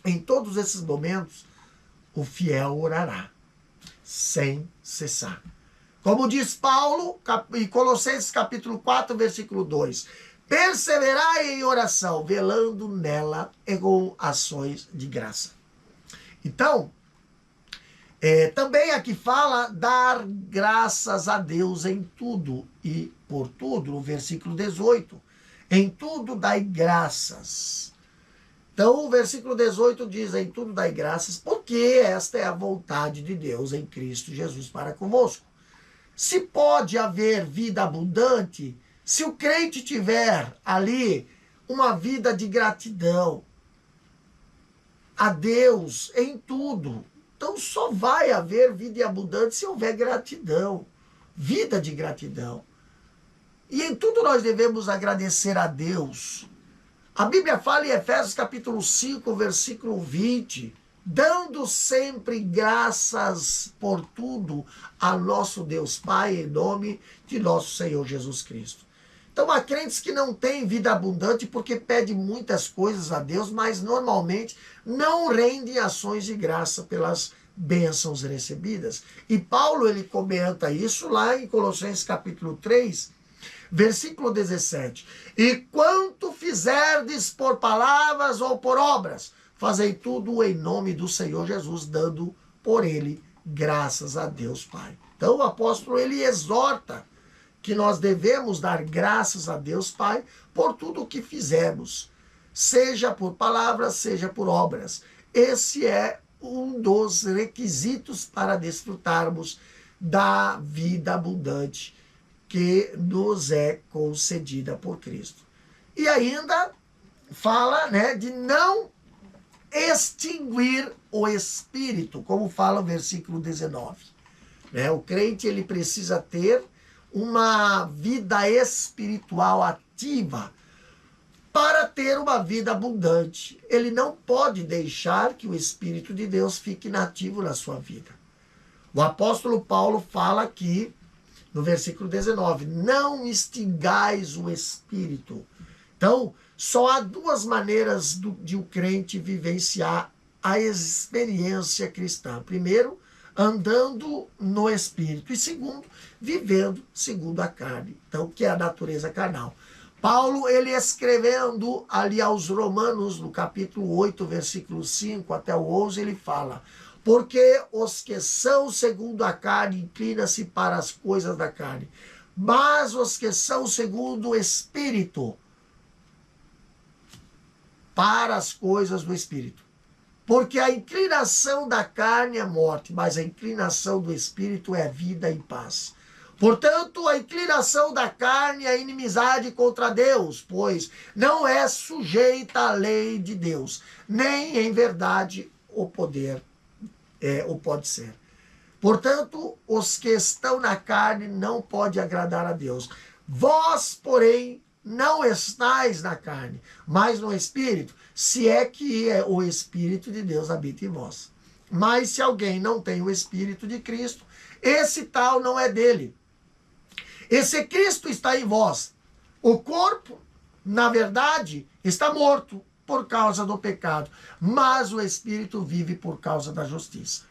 Em todos esses momentos, o fiel orará, sem cessar. Como diz Paulo, em Colossenses capítulo 4, versículo 2, perseverai em oração, velando nela e com ações de graça. Então, também aqui fala dar graças a Deus em tudo e por tudo, no versículo 18. Em tudo dai graças. Então, o versículo 18 diz, em tudo dai graças, porque esta é a vontade de Deus em Cristo Jesus para convosco. Se pode haver vida abundante, se o crente tiver ali uma vida de gratidão a Deus em tudo, então só vai haver vida abundante se houver gratidão, vida de gratidão. E em tudo nós devemos agradecer a Deus. A Bíblia fala em Efésios capítulo 5, versículo 20, dando sempre graças por tudo a nosso Deus Pai, em nome de nosso Senhor Jesus Cristo. Então há crentes que não têm vida abundante porque pedem muitas coisas a Deus, mas normalmente não rendem ações de graça pelas bênçãos recebidas. E Paulo ele comenta isso lá em Colossenses capítulo 3, versículo 17. E quanto fizerdes por palavras ou por obras, fazei tudo em nome do Senhor Jesus, dando por ele graças a Deus Pai. Então o apóstolo ele exorta que nós devemos dar graças a Deus Pai por tudo o que fizermos, seja por palavras, seja por obras. Esse é um dos requisitos para desfrutarmos da vida abundante que nos é concedida por Cristo. E ainda fala, né, de não extinguir o espírito, como fala o versículo 19. Né? O crente ele precisa ter uma vida espiritual ativa para ter uma vida abundante. Ele não pode deixar que o Espírito de Deus fique inativo na sua vida. O apóstolo Paulo fala aqui, no versículo 19, não extingais o Espírito. Então, só há duas maneiras de um crente vivenciar a experiência cristã. Primeiro, andando no Espírito. E segundo, vivendo segundo a carne. Então, que é a natureza carnal. Paulo, ele escrevendo ali aos Romanos, no capítulo 8, versículo 5 até o 11, ele fala: porque os que são segundo a carne inclinam-se para as coisas da carne, mas os que são segundo o Espírito, para as coisas do Espírito. Porque a inclinação da carne é morte, mas a inclinação do Espírito é vida e paz. Portanto, a inclinação da carne é inimizade contra Deus, pois não é sujeita à lei de Deus, nem em verdade o poder ou pode ser. Portanto, os que estão na carne não podem agradar a Deus. Vós, porém, não estáis na carne, mas no Espírito, se é que o Espírito de Deus habita em vós. Mas se alguém não tem o Espírito de Cristo, esse tal não é dele. Esse Cristo está em vós. O corpo, na verdade, está morto por causa do pecado, mas o Espírito vive por causa da justiça.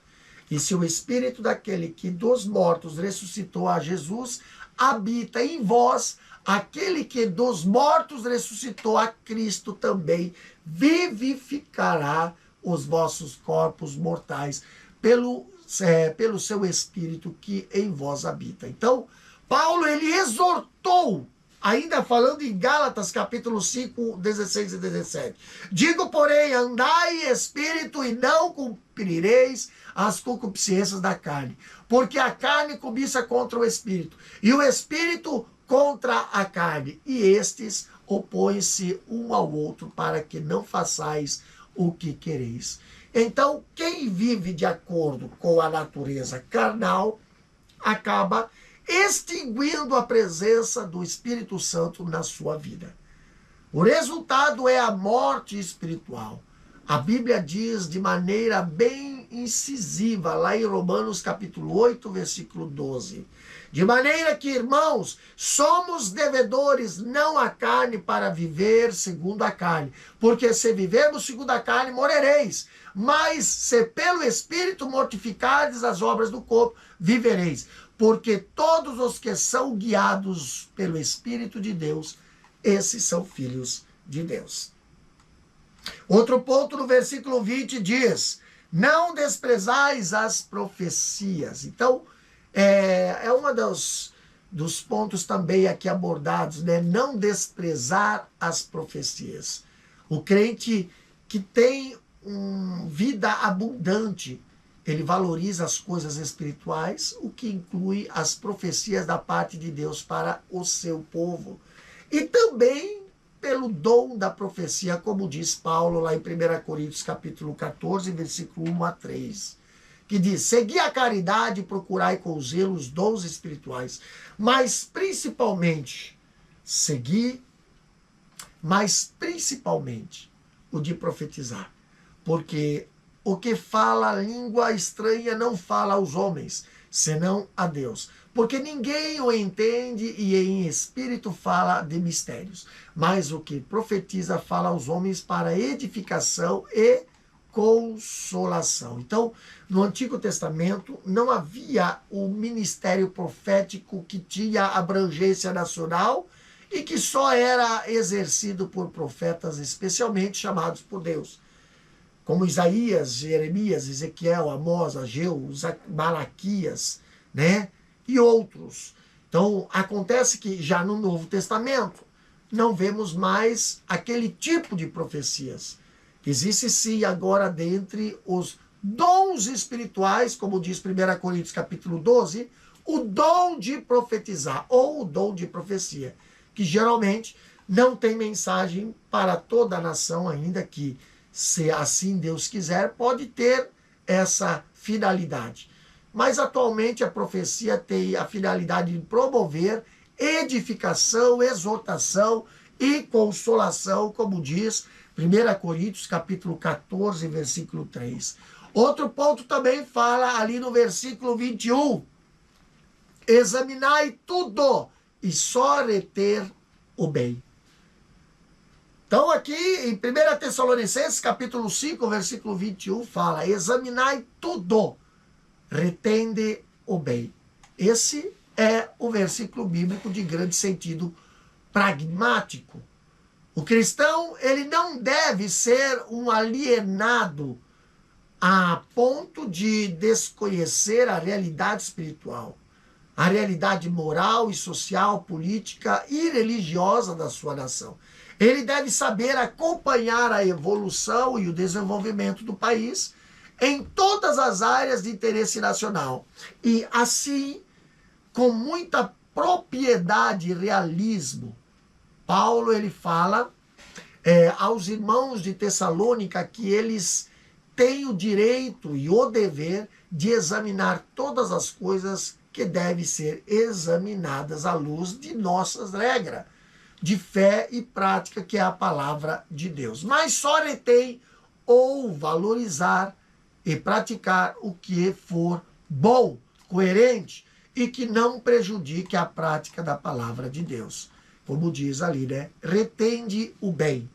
E se o Espírito daquele que dos mortos ressuscitou a Jesus habita em vós, aquele que dos mortos ressuscitou a Cristo também vivificará os vossos corpos mortais pelo seu Espírito que em vós habita. Então, Paulo, ele exortou, ainda falando em Gálatas, capítulo 5, 16 e 17. Digo, porém, andai em espírito e não cumprireis as concupiscências da carne. Porque a carne cobiça contra o espírito, e o espírito contra a carne. E estes opõem-se um ao outro, para que não façais o que quereis. Então, quem vive de acordo com a natureza carnal, acaba extinguindo a presença do Espírito Santo na sua vida. O resultado é a morte espiritual. A Bíblia diz de maneira bem incisiva, lá em Romanos capítulo 8, versículo 12. De maneira que, irmãos, somos devedores não à carne para viver segundo a carne. Porque se vivermos segundo a carne, morrereis. Mas se pelo Espírito mortificardes as obras do corpo, vivereis. Porque todos os que são guiados pelo Espírito de Deus, esses são filhos de Deus. Outro ponto no versículo 20 diz: não desprezais as profecias. Então, é um dos pontos também aqui abordados, né? Não desprezar as profecias. O crente que tem vida abundante, ele valoriza as coisas espirituais, o que inclui as profecias da parte de Deus para o seu povo. E também pelo dom da profecia, como diz Paulo lá em 1 Coríntios capítulo 14, versículo 1 a 3, que diz: segui a caridade e procurai com zelo os dons espirituais, mas principalmente o de profetizar, porque o que fala língua estranha não fala aos homens, senão a Deus. Porque ninguém o entende e em espírito fala de mistérios. Mas o que profetiza fala aos homens para edificação e consolação. Então, no Antigo Testamento não havia o ministério profético que tinha abrangência nacional e que só era exercido por profetas especialmente chamados por Deus, como Isaías, Jeremias, Ezequiel, Amós, Ageu, Malaquias, né? E outros. Então, acontece que já no Novo Testamento não vemos mais aquele tipo de profecias. Existe sim agora dentre os dons espirituais, como diz 1 Coríntios capítulo 12, o dom de profetizar ou o dom de profecia, que geralmente não tem mensagem para toda a nação, ainda que, se assim Deus quiser, pode ter essa finalidade. Mas atualmente a profecia tem a finalidade de promover edificação, exortação e consolação, como diz 1 Coríntios capítulo 14, versículo 3. Outro ponto também fala ali no versículo 21. Examinai tudo e só reter o bem. Então aqui em 1 Tessalonicenses capítulo 5, versículo 21 fala: examinai tudo, retende o bem. Esse é o versículo bíblico de grande sentido pragmático. O cristão, ele não deve ser um alienado a ponto de desconhecer a realidade espiritual, a realidade moral e social, política e religiosa da sua nação. Ele deve saber acompanhar a evolução e o desenvolvimento do país em todas as áreas de interesse nacional. E assim, com muita propriedade e realismo, Paulo ele fala aos irmãos de Tessalônica que eles têm o direito e o dever de examinar todas as coisas que devem ser examinadas à luz de nossas regras de fé e prática, que é a palavra de Deus. Mas só retém ou valorizar e praticar o que for bom, coerente e que não prejudique a prática da palavra de Deus. Como diz ali, né? Retende o bem.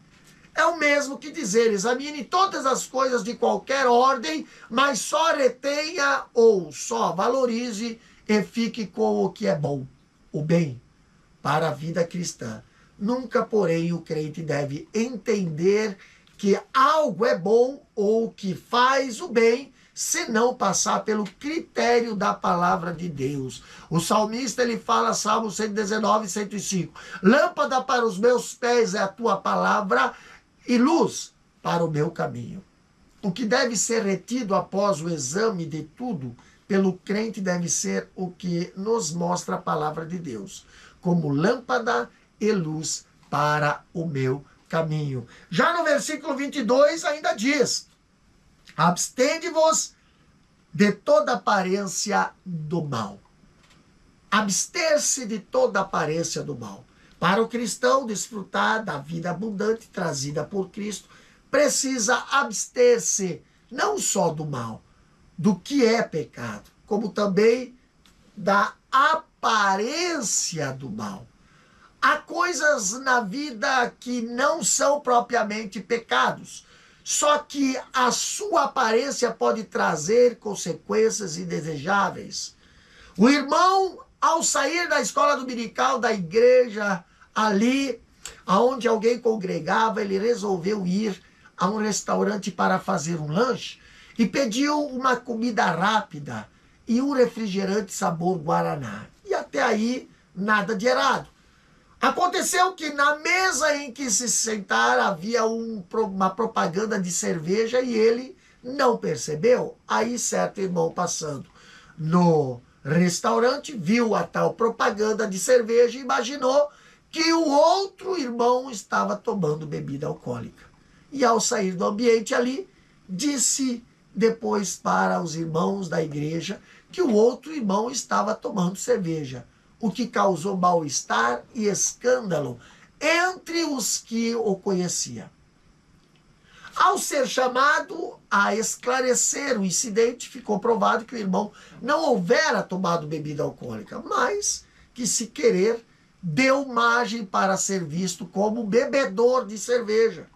É o mesmo que dizer: examine todas as coisas de qualquer ordem, mas só retenha ou só valorize e fique com o que é bom, o bem, para a vida cristã. Nunca, porém, o crente deve entender que algo é bom ou que faz o bem, se não passar pelo critério da palavra de Deus. O salmista, ele fala, Salmo 119, 105, lâmpada para os meus pés é a tua palavra e luz para o meu caminho. O que deve ser retido após o exame de tudo pelo crente deve ser o que nos mostra a palavra de Deus, como lâmpada e luz para o meu caminho. Já no versículo 22 ainda diz: abstende-vos de toda aparência do mal. Abster-se de toda aparência do mal. Para o cristão desfrutar da vida abundante trazida por Cristo, precisa abster-se não só do mal, do que é pecado, como também da aparência do mal. Há coisas na vida que não são propriamente pecados, só que a sua aparência pode trazer consequências indesejáveis. O irmão, ao sair da escola dominical da igreja, ali onde alguém congregava, ele resolveu ir a um restaurante para fazer um lanche e pediu uma comida rápida e um refrigerante sabor guaraná. E até aí, nada de errado. Aconteceu que na mesa em que se sentaram havia uma propaganda de cerveja e ele não percebeu. Aí certo irmão passando no restaurante viu a tal propaganda de cerveja e imaginou que o outro irmão estava tomando bebida alcoólica. E ao sair do ambiente ali, disse depois para os irmãos da igreja que o outro irmão estava tomando cerveja, o que causou mal-estar e escândalo entre os que o conheciam. Ao ser chamado a esclarecer o incidente, ficou provado que o irmão não houvera tomado bebida alcoólica, mas que, se querer, deu margem para ser visto como bebedor de cerveja.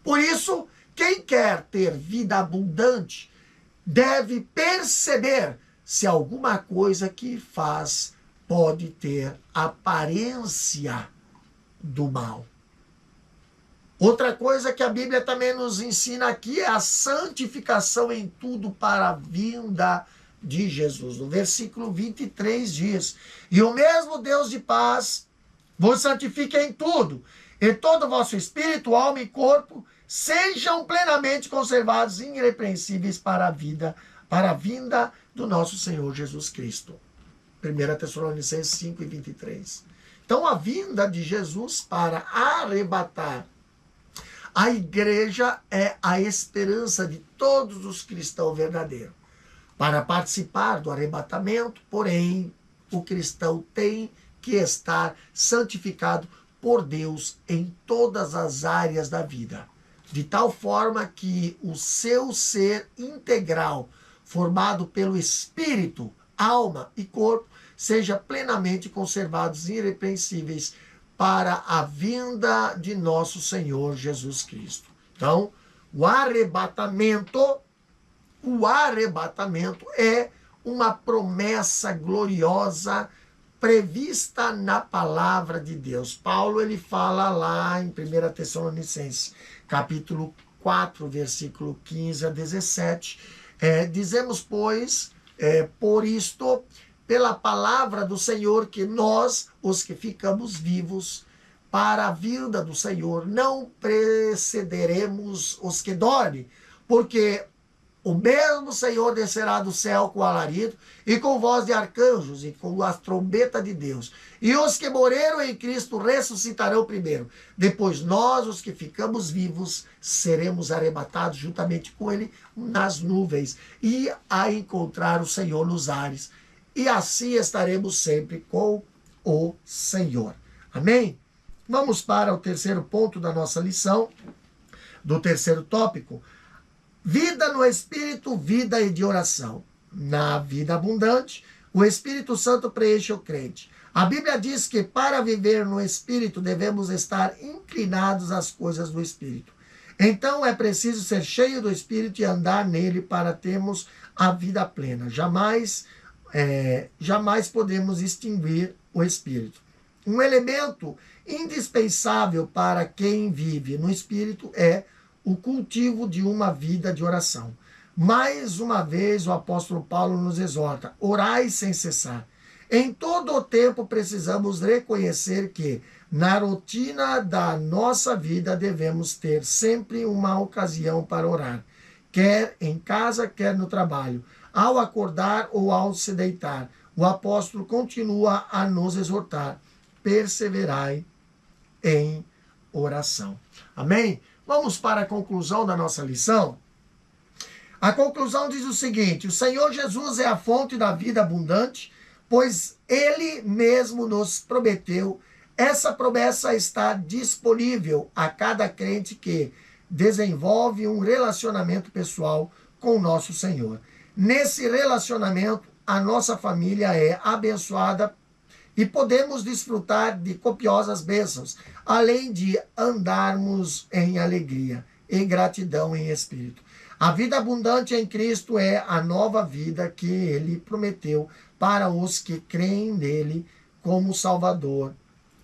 Por isso, quem quer ter vida abundante deve perceber se alguma coisa que faz pode ter aparência do mal. Outra coisa que a Bíblia também nos ensina aqui é a santificação em tudo para a vinda de Jesus. No versículo 23 diz: e o mesmo Deus de paz vos santifique em tudo, em todo o vosso espírito, alma e corpo, sejam plenamente conservados irrepreensíveis para a vinda do nosso Senhor Jesus Cristo. 1 Tessalonicenses 5:23. Então, a vinda de Jesus para arrebatar a igreja é a esperança de todos os cristãos verdadeiros. Para participar do arrebatamento, porém, o cristão tem que estar santificado por Deus em todas as áreas da vida, de tal forma que o seu ser integral, formado pelo espírito, alma e corpo, seja plenamente conservados irrepreensíveis para a vinda de nosso Senhor Jesus Cristo. Então, o arrebatamento é uma promessa gloriosa prevista na palavra de Deus. Paulo, ele fala lá em 1 Tessalonicenses, capítulo 4, versículo 15 a 17, dizemos, pois, por isto, pela palavra do Senhor, que nós, os que ficamos vivos, para a vinda do Senhor, não precederemos os que dormem, porque o mesmo Senhor descerá do céu com alarido, e com voz de arcanjos, e com a trombeta de Deus. E os que morreram em Cristo ressuscitarão primeiro. Depois nós, os que ficamos vivos, seremos arrebatados juntamente com Ele nas nuvens, e a encontrar o Senhor nos ares. E assim estaremos sempre com o Senhor. Amém? Vamos para o terceiro ponto da nossa lição, do terceiro tópico. Vida no Espírito, vida e de oração. Na vida abundante, o Espírito Santo preenche o crente. A Bíblia diz que para viver no Espírito devemos estar inclinados às coisas do Espírito. Então é preciso ser cheio do Espírito e andar nele para termos a vida plena. Jamais podemos extinguir o Espírito. Um elemento indispensável para quem vive no Espírito é o cultivo de uma vida de oração. Mais uma vez o apóstolo Paulo nos exorta: orai sem cessar. Em todo o tempo precisamos reconhecer que na rotina da nossa vida devemos ter sempre uma ocasião para orar, quer em casa, quer no trabalho, ao acordar ou ao se deitar. O apóstolo continua a nos exortar: perseverai em oração. Amém? Vamos para a conclusão da nossa lição. A conclusão diz o seguinte: o Senhor Jesus é a fonte da vida abundante, pois Ele mesmo nos prometeu. Essa promessa está disponível a cada crente que desenvolve um relacionamento pessoal com o nosso Senhor. Nesse relacionamento, a nossa família é abençoada e podemos desfrutar de copiosas bênçãos, além de andarmos em alegria e gratidão em espírito. A vida abundante em Cristo é a nova vida que Ele prometeu para os que creem nele como Salvador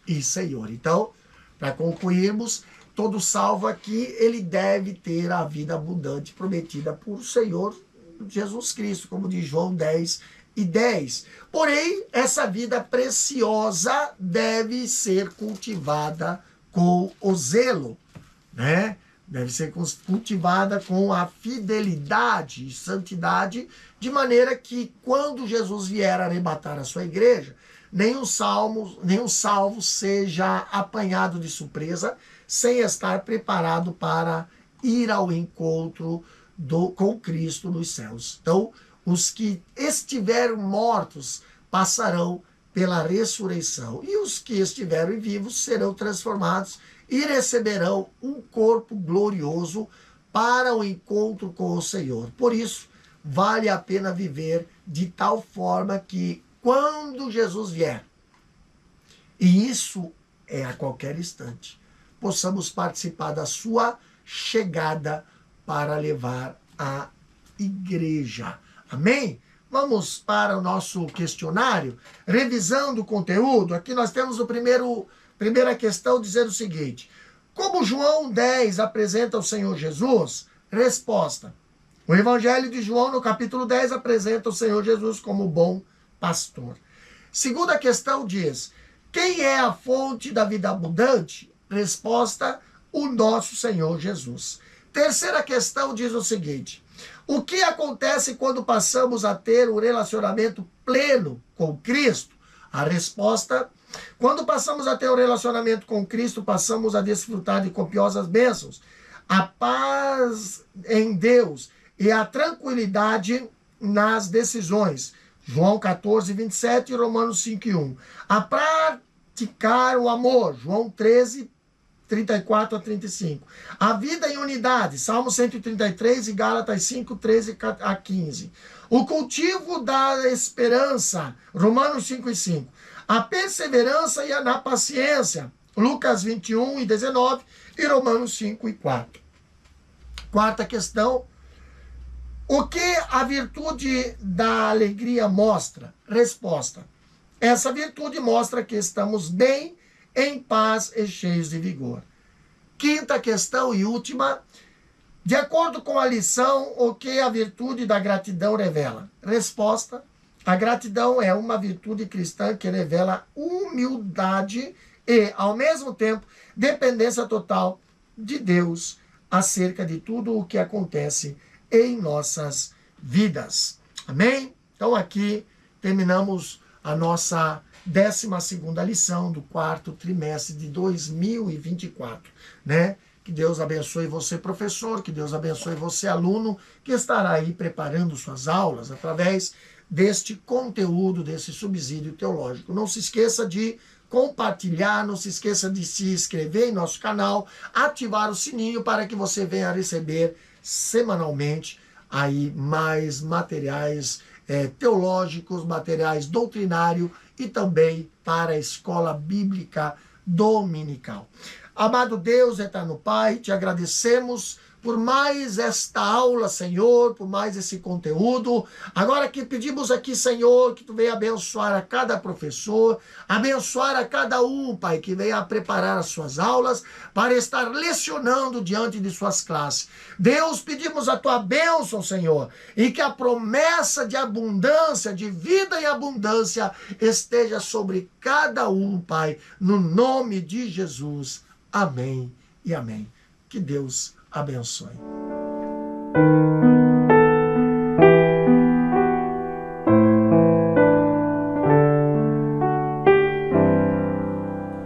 e Senhor. Então, para concluirmos, todo salvo aqui, ele deve ter a vida abundante prometida por Senhor Jesus Cristo, como diz João 10:10. Porém, essa vida preciosa deve ser cultivada com o zelo, né? Deve ser cultivada com a fidelidade e santidade, de maneira que quando Jesus vier arrebatar a sua igreja, nenhum salvo seja apanhado de surpresa, sem estar preparado para ir ao encontro com Cristo nos céus. Então, os que estiveram mortos passarão pela ressurreição, e os que estiverem vivos serão transformados e receberão um corpo glorioso para o encontro com o Senhor. Por isso, vale a pena viver de tal forma que, quando Jesus vier, e isso é a qualquer instante, possamos participar da sua chegada para levar a igreja. Amém? Vamos para o nosso questionário. Revisando o conteúdo, aqui nós temos primeira questão dizendo o seguinte: como João 10 apresenta o Senhor Jesus? Resposta: o Evangelho de João, no capítulo 10, apresenta o Senhor Jesus como bom pastor. Segunda questão diz: quem é a fonte da vida abundante? Resposta: o nosso Senhor Jesus. Terceira questão diz o seguinte: o que acontece quando passamos a ter um relacionamento pleno com Cristo? A resposta: quando passamos a ter um relacionamento com Cristo, passamos a desfrutar de copiosas bênçãos, a paz em Deus e a tranquilidade nas decisões. João 14, 27 e Romanos 5, 1. A praticar o amor. João 13, 34 a 35. A vida em unidade. Salmo 133 e Gálatas 5, 13 a 15. O cultivo da esperança. Romanos 5 e 5. A perseverança e na paciência. Lucas 21 e 19 e Romanos 5 e 4. Quarta questão: o que a virtude da alegria mostra? Resposta: essa virtude mostra que estamos bem, em paz e cheios de vigor. Quinta questão e última: de acordo com a lição, o que a virtude da gratidão revela? Resposta: a gratidão é uma virtude cristã que revela humildade e, ao mesmo tempo, dependência total de Deus acerca de tudo o que acontece em nossas vidas. Amém? Então aqui terminamos a nossa 12ª lição do 4º trimestre de 2024, né? Que Deus abençoe você, professor, que Deus abençoe você, aluno, que estará aí preparando suas aulas através deste conteúdo, desse subsídio teológico. Não se esqueça de compartilhar, não se esqueça de se inscrever em nosso canal, ativar o sininho para que você venha receber semanalmente aí mais materiais teológicos, materiais doutrinários e também para a escola bíblica dominical. Amado Deus, eterno Pai, te agradecemos por mais esta aula, Senhor, por mais esse conteúdo. Agora que pedimos aqui, Senhor, que Tu venha abençoar a cada professor, abençoar a cada um, Pai, que venha preparar as suas aulas para estar lecionando diante de suas classes. Deus, pedimos a Tua bênção, Senhor, e que a promessa de abundância, de vida em abundância, esteja sobre cada um, Pai, no nome de Jesus. Amém e amém. Que Deus abençoe.